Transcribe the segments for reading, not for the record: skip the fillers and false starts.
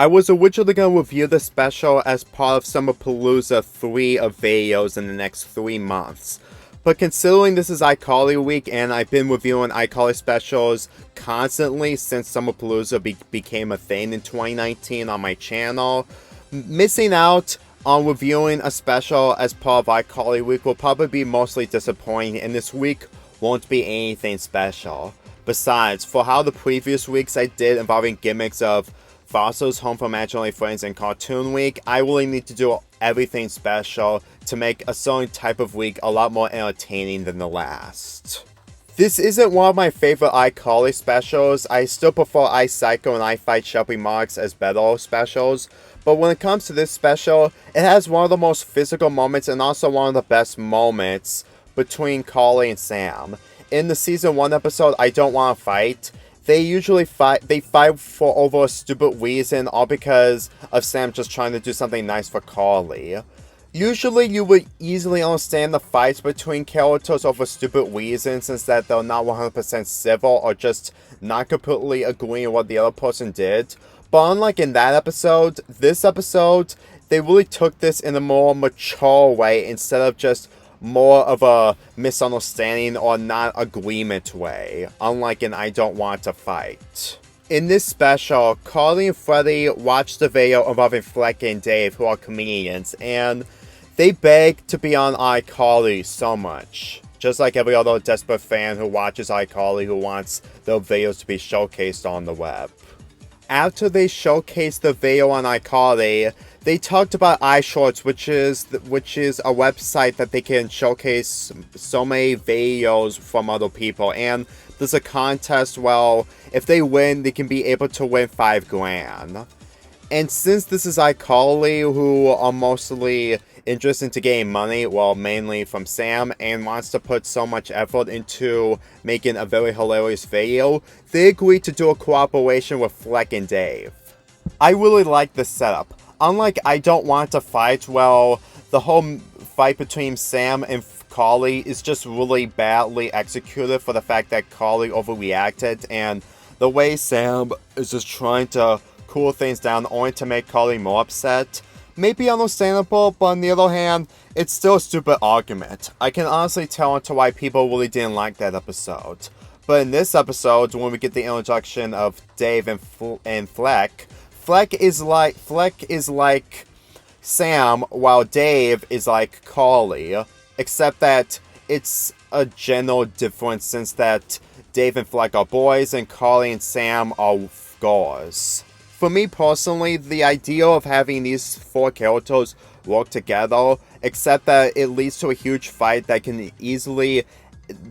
I was originally going to review the special as part of Summerpalooza 3 of videos in the next 3 months. But considering this is iCarly week and I've been reviewing iCarly specials constantly since Summerpalooza became a thing in 2019 on my channel, missing out on reviewing a special as part of iCarly week will probably be mostly disappointing, and this week won't be anything special. Besides, for how the previous weeks I did involving gimmicks of Foster's Home for Imaginary Friends and Cartoon Week, I really need to do everything special to make a certain type of week a lot more entertaining than the last. This isn't one of my favorite iCarly specials. I still prefer iPsycho and iFight Shelby Marks as better specials, but when it comes to this special, it has one of the most physical moments and also one of the best moments between Carly and Sam. In the season 1 episode, I Don't Want to Fight, they fight for over a stupid reason, all because of Sam just trying to do something nice for Carly. Usually you would easily understand the fights between characters over stupid reasons, since that they're not 100% civil or just not completely agreeing with what the other person did. But unlike in that episode, this episode, they really took this in a more mature way instead of just more of a misunderstanding or non-agreement way, unlike in I Don't Want to Fight. In this special, Carly and Freddie watched the video involving Fleck and Dave, who are comedians, and they beg to be on iCarly so much. Just like every other desperate fan who watches iCarly who wants their videos to be showcased on the web. After they showcased the video on iCarly, they talked about iShorts, which is a website that they can showcase so many videos from other people, and there's a contest. Well, if they win, they can be able to win $5,000. And since this is iCarly, who are mostly interested in getting money, well, mainly from Sam, and wants to put so much effort into making a very hilarious video, they agreed to do a cooperation with Fleck and Dave. I really like this setup. Unlike I Don't Want to Fight, well, the whole fight between Sam and Carly is just really badly executed for the fact that Carly overreacted, and the way Sam is just trying to cool things down only to make Carly more upset may be understandable, but on the other hand, it's still a stupid argument. I can honestly tell into why people really didn't like that episode. But in this episode, when we get the introduction of Dave and Fleck, Fleck is like Sam, while Dave is like Carly, except that it's a general difference since that Dave and Fleck are boys and Carly and Sam are girls. For me personally, the idea of having these 4 characters work together, except that it leads to a huge fight that can easily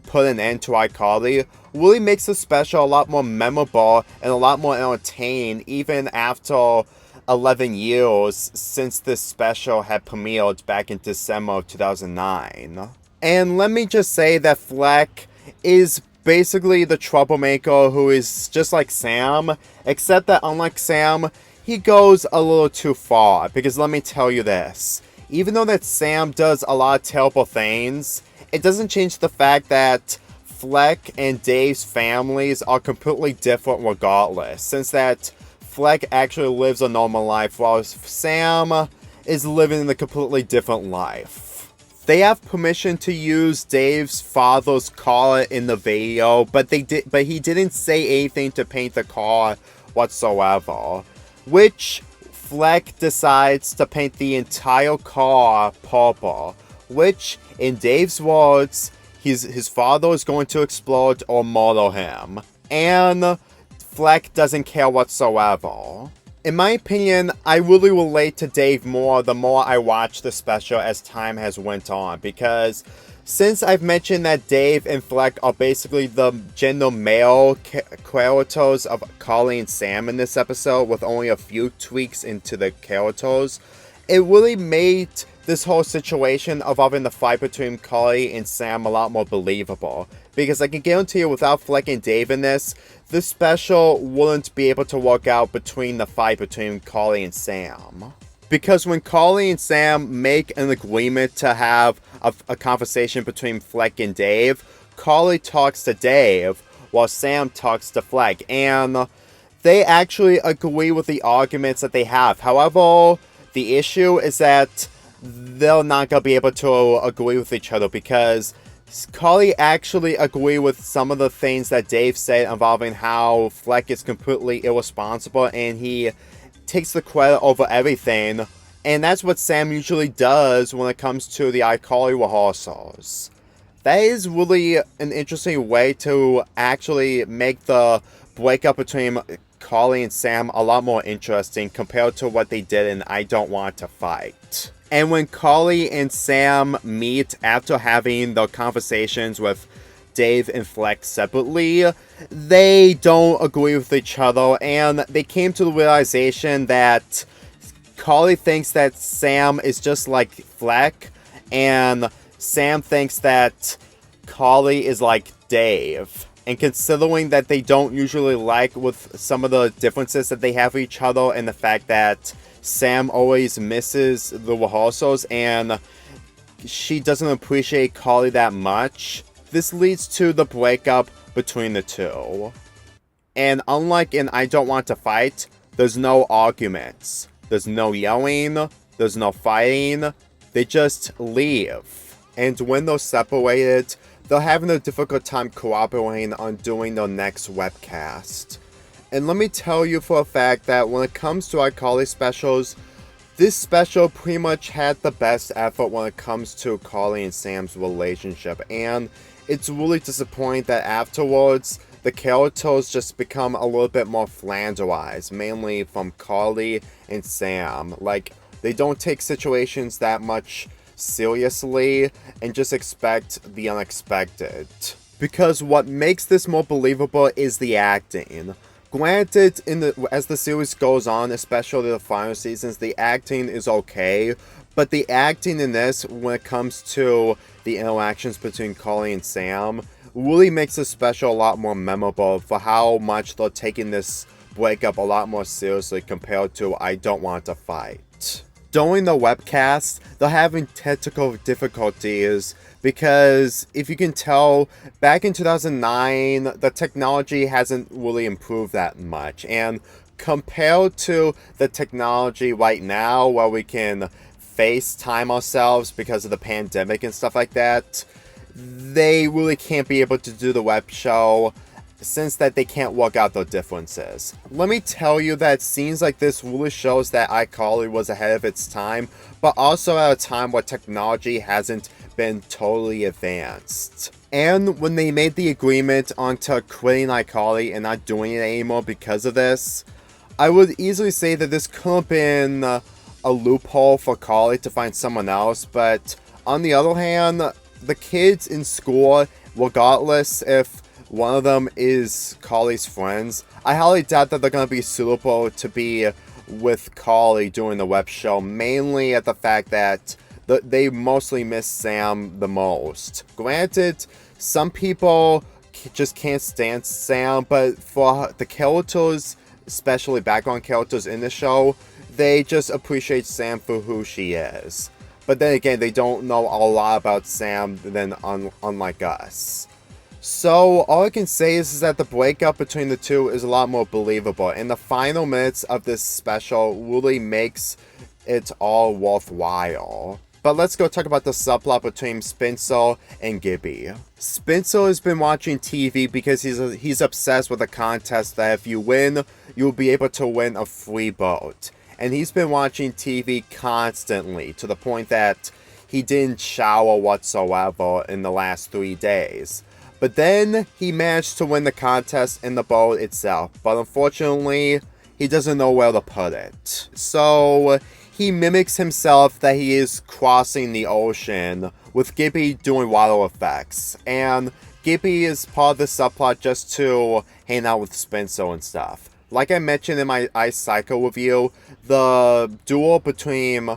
put an end to iCarly, really makes the special a lot more memorable and a lot more entertaining even after 11 years since this special had premiered back in December of 2009. And let me just say that Fleck is basically the troublemaker who is just like Sam, except that unlike Sam, he goes a little too far, because let me tell you this, even though that Sam does a lot of terrible things, it doesn't change the fact that Fleck and Dave's families are completely different regardless, since that Fleck actually lives a normal life while Sam is living a completely different life. They have permission to use Dave's father's car in the video, but he didn't say anything to paint the car whatsoever, which Fleck decides to paint the entire car purple, which, in Dave's words, his father is going to explode or murder him, and Fleck doesn't care whatsoever. In my opinion, I really relate to Dave more the more I watch the special as time has went on, because since I've mentioned that Dave and Fleck are basically the gender male characters of Carly and Sam in this episode with only a few tweaks into the characters, it really made this whole situation involving the fight between Carly and Sam a lot more believable. Because I can guarantee you, without Fleck and Dave in this special wouldn't be able to work out between the fight between Carly and Sam. Because when Carly and Sam make an agreement to have a conversation between Fleck and Dave, Carly talks to Dave while Sam talks to Fleck, and they actually agree with the arguments that they have. However, the issue is that they're not going to be able to agree with each other because Carly actually agree with some of the things that Dave said involving how Fleck is completely irresponsible and he takes the credit over everything. And that's what Sam usually does when it comes to the iCarly rehearsals. That is really an interesting way to actually make the breakup between Carly and Sam a lot more interesting compared to what they did in I Don't Want to Fight. And when Carly and Sam meet after having the conversations with Dave and Fleck separately, they don't agree with each other, and they came to the realization that Carly thinks that Sam is just like Fleck, and Sam thinks that Carly is like Dave. And considering that they don't usually like with some of the differences that they have with each other and the fact that Sam always misses the rehearsals and she doesn't appreciate Carly that much, this leads to the breakup between the two. And unlike in I Don't Want to Fight, there's no arguments. There's no yelling. There's no fighting. They just leave. And when they're separated, they're having a difficult time cooperating on doing their next webcast. And let me tell you for a fact that when it comes to iCarly specials, this special pretty much had the best effort when it comes to Carly and Sam's relationship. And it's really disappointing that afterwards, the characters just become a little bit more flanderized, mainly from Carly and Sam. Like, they don't take situations that much seriously and just expect the unexpected. Because what makes this more believable is the acting. Granted, as the series goes on, especially the final seasons, the acting is okay, but the acting in this, when it comes to the interactions between Carly and Sam, really makes the special a lot more memorable for how much they're taking this breakup a lot more seriously compared to I Don't Want to Fight. During the webcast, they're having technical difficulties because, if you can tell, back in 2009, the technology hasn't really improved that much. And compared to the technology right now, where we can FaceTime ourselves because of the pandemic and stuff like that, they really can't be able to do the web show since that they can't work out their differences. Let me tell you that scenes like this really shows that iCarly was ahead of its time, but also at a time where technology hasn't been totally advanced. And when they made the agreement onto quitting iCarly and not doing it anymore because of this, I would easily say that this could have been a loophole for Carly to find someone else, but on the other hand, the kids in school, regardless if one of them is Carly's friends, I highly doubt that they're going to be suitable to be with Carly during the web show, mainly at the fact that they mostly miss Sam the most. Granted, some people just can't stand Sam, but for the characters, especially background characters in the show, they just appreciate Sam for who she is. But then again, they don't know a lot about Sam unlike us. So, all I can say is that the breakup between the two is a lot more believable, and the final minutes of this special really makes it all worthwhile. But let's go talk about the subplot between Spencer and Gibby. Spencer has been watching TV because he's obsessed with a contest that if you win, you'll be able to win a free boat. And he's been watching TV constantly, to the point that he didn't shower whatsoever in the last 3 days. But then he managed to win the contest in the boat itself, but unfortunately, he doesn't know where to put it. So he mimics himself that he is crossing the ocean, with Gibby doing water effects. And Gibby is part of the subplot just to hang out with Spencer and stuff. Like I mentioned in my Ice Cycle review, the duel between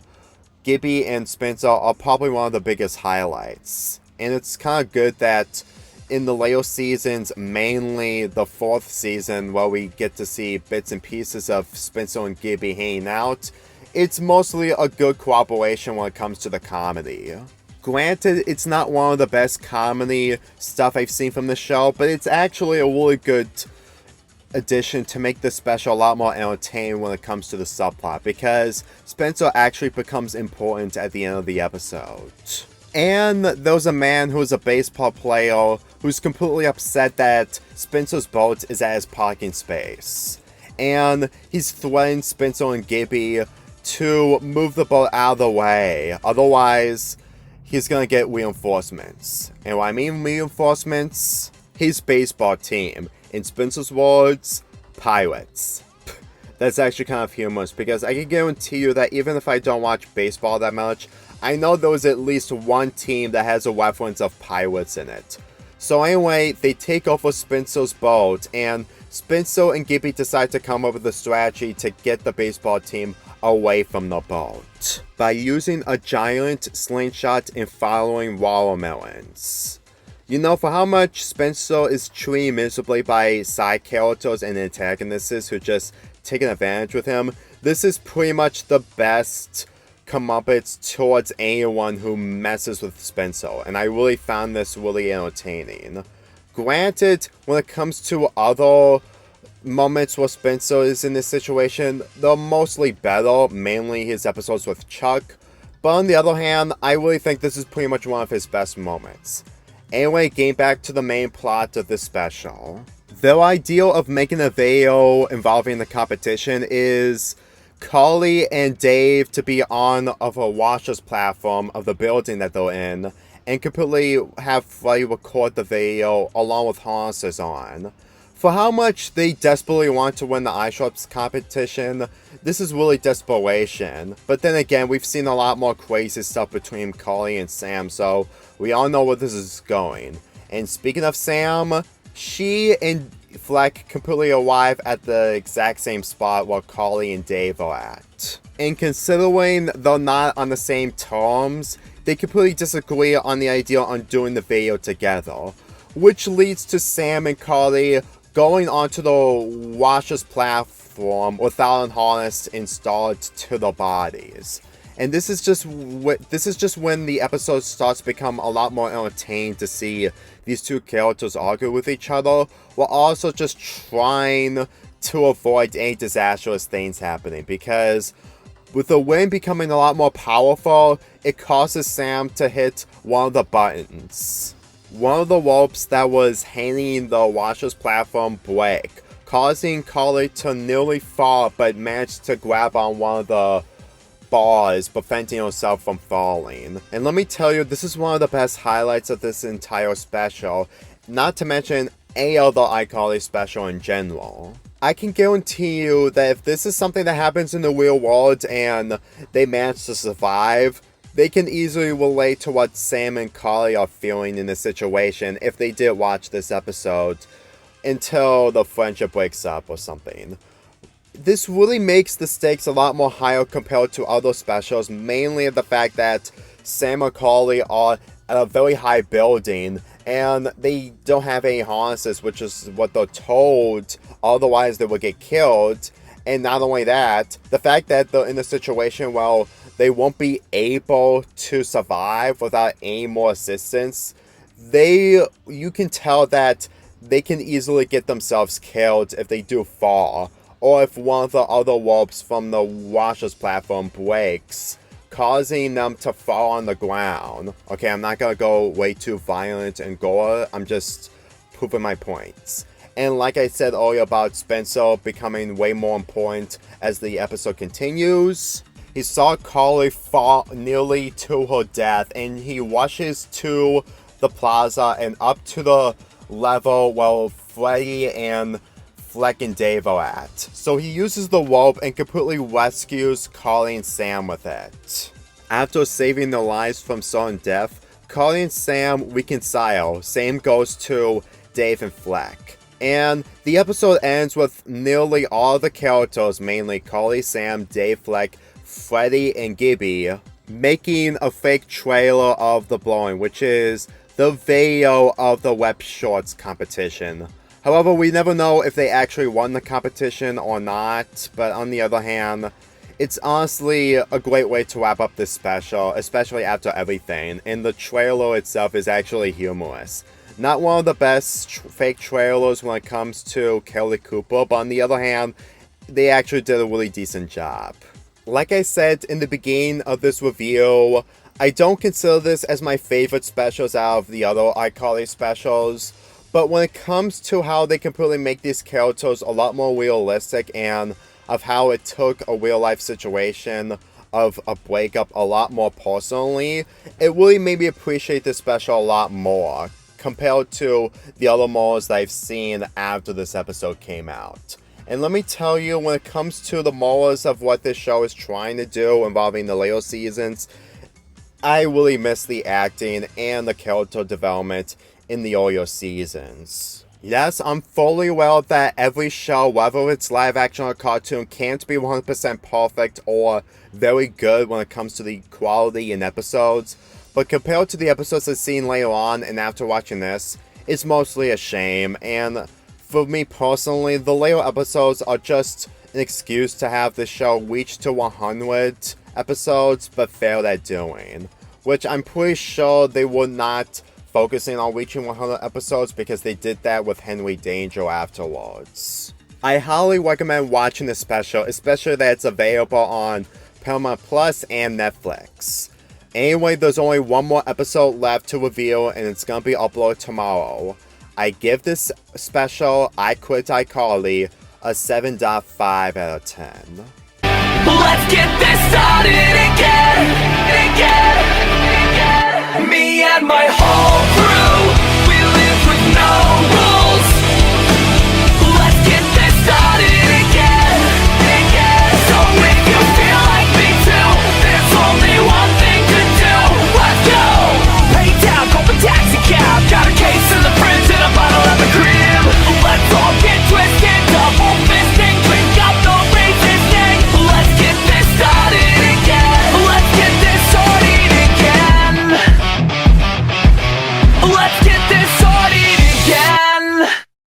Gibby and Spencer are probably one of the biggest highlights. And it's kind of good that in the later seasons, mainly the 4th season, where we get to see bits and pieces of Spencer and Gibby hanging out, it's mostly a good cooperation when it comes to the comedy. Granted, it's not one of the best comedy stuff I've seen from the show, but it's actually a really good addition to make this special a lot more entertaining when it comes to the subplot, because Spencer actually becomes important at the end of the episode. And there's a man who's a baseball player who's completely upset that Spencer's boat is at his parking space. And he's threatening Spencer and Gibby to move the boat out of the way, otherwise he's gonna get reinforcements. And what I mean reinforcements, his baseball team. In Spencer's words, pirates. That's actually kind of humorous, because I can guarantee you that even if I don't watch baseball that much, I know there was at least one team that has a reference of pirates in it. So anyway, they take over Spencer's boat, and Spencer and Gibby decide to come up with a strategy to get the baseball team away from the boat by using a giant slingshot and following watermelons. You know, for how much Spencer is treated miserably by side characters and antagonists who just taking advantage with him, this is pretty much the best comeuppance towards anyone who messes with Spencer, and I really found this really entertaining. Granted, when it comes to other moments where Spencer is in this situation, they're mostly better, mainly his episodes with Chuck, but on the other hand, I really think this is pretty much one of his best moments. Anyway, getting back to the main plot of this special. The idea of making a video involving the competition is Carly and Dave to be on of a washer's platform of the building that they're in, and completely have Freddy record the video along with harnesses on. For how much they desperately want to win the ice sharps competition, this is really desperation. But then again, we've seen a lot more crazy stuff between Carly and Sam, so we all know where this is going. And speaking of Sam, she and Fleck completely arrive at the exact same spot where Carly and Dave are at. And considering they're not on the same terms, they completely disagree on the idea on doing the video together, which leads to Sam and Carly going onto the washer's platform without a harness installed to their bodies. And this is just when the episode starts to become a lot more entertaining to see these two characters argue with each other, while also just trying to avoid any disastrous things happening, because with the wind becoming a lot more powerful, it causes Sam to hit one of the buttons. One of the ropes that was hanging the washer's platform break, causing Carly to nearly fall, but managed to grab on one of the bars, preventing herself from falling. And let me tell you, this is one of the best highlights of this entire special, not to mention any other iCarly special in general. I can guarantee you that if this is something that happens in the real world and they manage to survive, they can easily relate to what Sam and Carly are feeling in this situation if they did watch this episode until the friendship breaks up or something. This really makes the stakes a lot more higher compared to other specials, mainly the fact that Sam and Carly are at a very high building and they don't have any harnesses, which is what they're told, otherwise they would get killed. And not only that, the fact that they're in a situation where they won't be able to survive without any more assistance, you can tell that they can easily get themselves killed if they do fall, or if one of the other ropes from the washer's platform breaks, causing them to fall on the ground. Okay, I'm not gonna go way too violent and gore, I'm just proving my points. And like I said earlier about Spencer becoming way more important as the episode continues, he saw Carly fall nearly to her death, and he rushes to the plaza and up to the level where Freddy and Fleck and Dave are at. So he uses the rope and completely rescues Carly and Sam with it. After saving their lives from sudden death, Carly and Sam reconcile. Same goes to Dave and Fleck. And the episode ends with nearly all the characters, mainly Carly, Sam, Dave, Fleck, Freddy, and Gibby, making a fake trailer of the blowing, which is the video of the web shorts competition. However, we never know if they actually won the competition or not, but on the other hand, it's honestly a great way to wrap up this special, especially after everything, and the trailer itself is actually humorous. Not one of the best fake trailers when it comes to Kelly Cooper, but on the other hand, they actually did a really decent job. Like I said in the beginning of this review, I don't consider this as my favorite specials out of the other iCarly specials, but when it comes to how they completely make these characters a lot more realistic and of how it took a real life situation of a breakup a lot more personally, it really made me appreciate this special a lot more compared to the other morals that I've seen after this episode came out. And let me tell you, when it comes to the morals of what this show is trying to do involving the later seasons, I really miss the acting and the character development in the earlier seasons. Yes, I'm fully aware that every show, whether it's live action or cartoon, can't be 100% perfect or very good when it comes to the quality in episodes, but compared to the episodes I've seen later on and after watching this, it's mostly a shame, and for me personally, the later episodes are just an excuse to have the show reach to 100 episodes, but failed at doing, which I'm pretty sure they were not focusing on reaching 100 episodes because they did that with Henry Danger afterwards. I highly recommend watching this special, especially that it's available on Paramount Plus and Netflix. Anyway, there's only one more episode left to review and it's gonna be uploaded tomorrow. I give this special, iQuit iCarly, a 7.5 out of 10. Let's get this started again. Me and my whole crew.